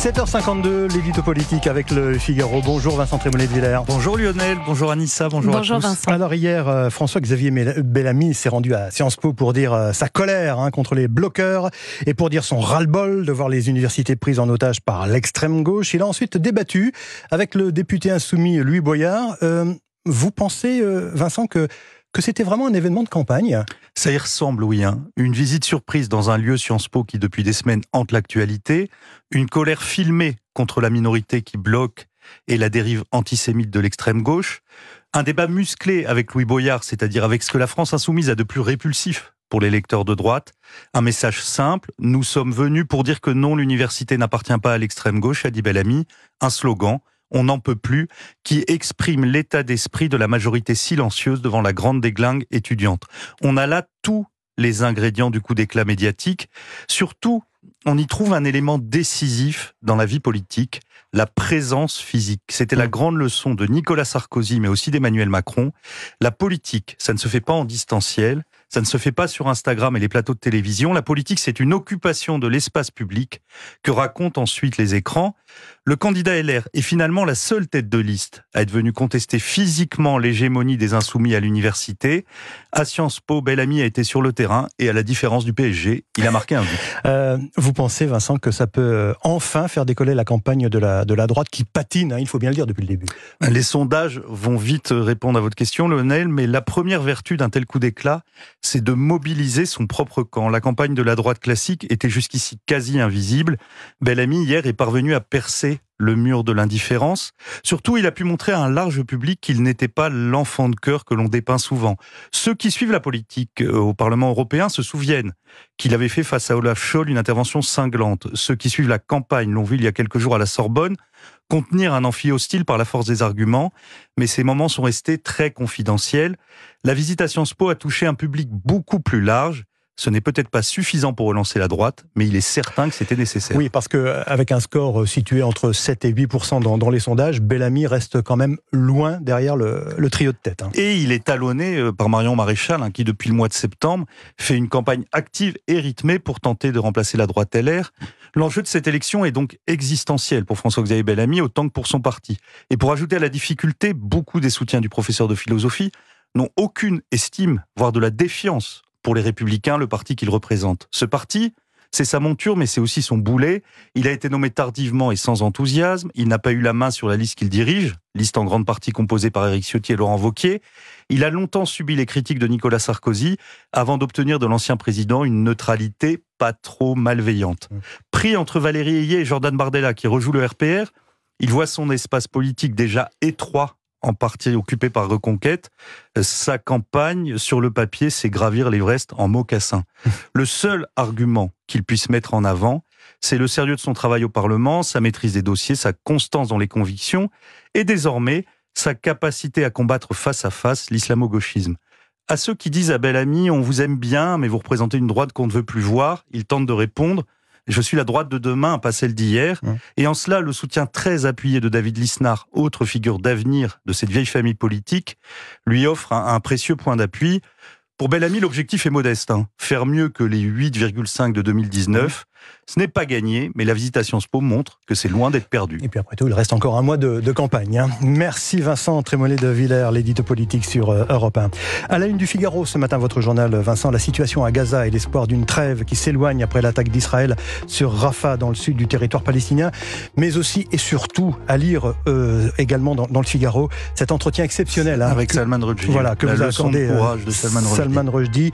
7h52, l'édito politique avec le Figaro. Bonjour Vincent Trémollet de Villers. Bonjour Lionel, bonjour Anissa, bonjour à tous. Vincent. Alors hier, François-Xavier Bellamy s'est rendu à Sciences Po pour dire sa colère contre les bloqueurs et pour dire son ras-le-bol de voir les universités prises en otage par l'extrême gauche. Il a ensuite débattu avec le député insoumis Louis Boyard. Vous pensez, Vincent, que c'était vraiment un événement de campagne? Ça y ressemble, oui. Une visite surprise dans un lieu Sciences Po qui, depuis des semaines, hante l'actualité. Une colère filmée contre la minorité qui bloque et la dérive antisémite de l'extrême gauche. Un débat musclé avec Louis Boyard, c'est-à-dire avec ce que la France insoumise a de plus répulsif pour les lecteurs de droite. Un message simple, nous sommes venus pour dire que non, l'université n'appartient pas à l'extrême gauche, a dit Bellamy. Un slogan, on n'en peut plus, qui exprime l'état d'esprit de la majorité silencieuse devant la grande déglingue étudiante. On a là tous les ingrédients du coup d'éclat médiatique. Surtout, on y trouve un élément décisif dans la vie politique, la présence physique. C'était la grande leçon de Nicolas Sarkozy, mais aussi d'Emmanuel Macron. La politique, ça ne se fait pas en distanciel, ça ne se fait pas sur Instagram et les plateaux de télévision. La politique, c'est une occupation de l'espace public que racontent ensuite les écrans. Le candidat LR est finalement la seule tête de liste à être venu contester physiquement l'hégémonie des insoumis à l'université. À Sciences Po, Bellamy a été sur le terrain et à la différence du PSG, il a marqué un but. Vous pensez, Vincent, que ça peut enfin faire décoller la campagne de la droite qui patine, il faut bien le dire depuis le début? Les sondages vont vite répondre à votre question, Lionel, mais la première vertu d'un tel coup d'éclat, c'est de mobiliser son propre camp. La campagne de la droite classique était jusqu'ici quasi invisible. Bellamy, hier, est parvenu à percer le mur de l'indifférence. Surtout, il a pu montrer à un large public qu'il n'était pas l'enfant de cœur que l'on dépeint souvent. Ceux qui suivent la politique au Parlement européen se souviennent qu'il avait fait face à Olaf Scholz une intervention cinglante. Ceux qui suivent la campagne l'ont vu il y a quelques jours à la Sorbonne contenir un amphi hostile par la force des arguments, mais ces moments sont restés très confidentiels. La visite à Sciences Po a touché un public beaucoup plus large. Ce n'est peut-être pas suffisant pour relancer la droite, mais il est certain que c'était nécessaire. Oui, parce qu'avec un score situé entre 7 et 8% dans les sondages, Bellamy reste quand même loin derrière le trio de tête. Et il est talonné par Marion Maréchal, qui depuis le mois de septembre fait une campagne active et rythmée pour tenter de remplacer la droite LR. L'enjeu de cette élection est donc existentiel pour François-Xavier Bellamy, autant que pour son parti. Et pour ajouter à la difficulté, beaucoup des soutiens du professeur de philosophie n'ont aucune estime, voire de la défiance pour les Républicains, le parti qu'il représente. Ce parti, c'est sa monture, mais c'est aussi son boulet. Il a été nommé tardivement et sans enthousiasme. Il n'a pas eu la main sur la liste qu'il dirige, liste en grande partie composée par Éric Ciotti et Laurent Wauquiez. Il a longtemps subi les critiques de Nicolas Sarkozy, avant d'obtenir de l'ancien président une neutralité pas trop malveillante. Pris entre Valérie Ayé et Jordan Bardella, qui rejoue le RPR, il voit son espace politique déjà étroit, en partie occupé par Reconquête. Sa campagne, sur le papier, c'est gravir l'Everest en mocassin. Le seul argument qu'il puisse mettre en avant, c'est le sérieux de son travail au Parlement, sa maîtrise des dossiers, sa constance dans les convictions, et désormais, sa capacité à combattre face à face l'islamo-gauchisme. À ceux qui disent à Bellamy, on vous aime bien, mais vous représentez une droite qu'on ne veut plus voir, il tente de répondre, je suis la droite de demain, pas celle d'hier. Et en cela, le soutien très appuyé de David Lisnard, autre figure d'avenir de cette vieille famille politique, lui offre un précieux point d'appui. Pour Bellamy, l'objectif est modeste, faire mieux que les 8,5 de 2019. Ce n'est pas gagné, mais la visite à Sciences Po montre que c'est loin d'être perdu. Et puis après tout, il reste encore un mois de campagne. Merci Vincent Trémollet de Villers, l'édito politique sur Europe 1. À la une du Figaro ce matin, votre journal, Vincent, la situation à Gaza et l'espoir d'une trêve qui s'éloigne après l'attaque d'Israël sur Rafah, dans le sud du territoire palestinien, mais aussi et surtout à lire également dans le Figaro cet entretien exceptionnel avec Salman Rushdie. Voilà, que la vous leçon accordez, de courage de Salman Rushdie. Salman Rushdie,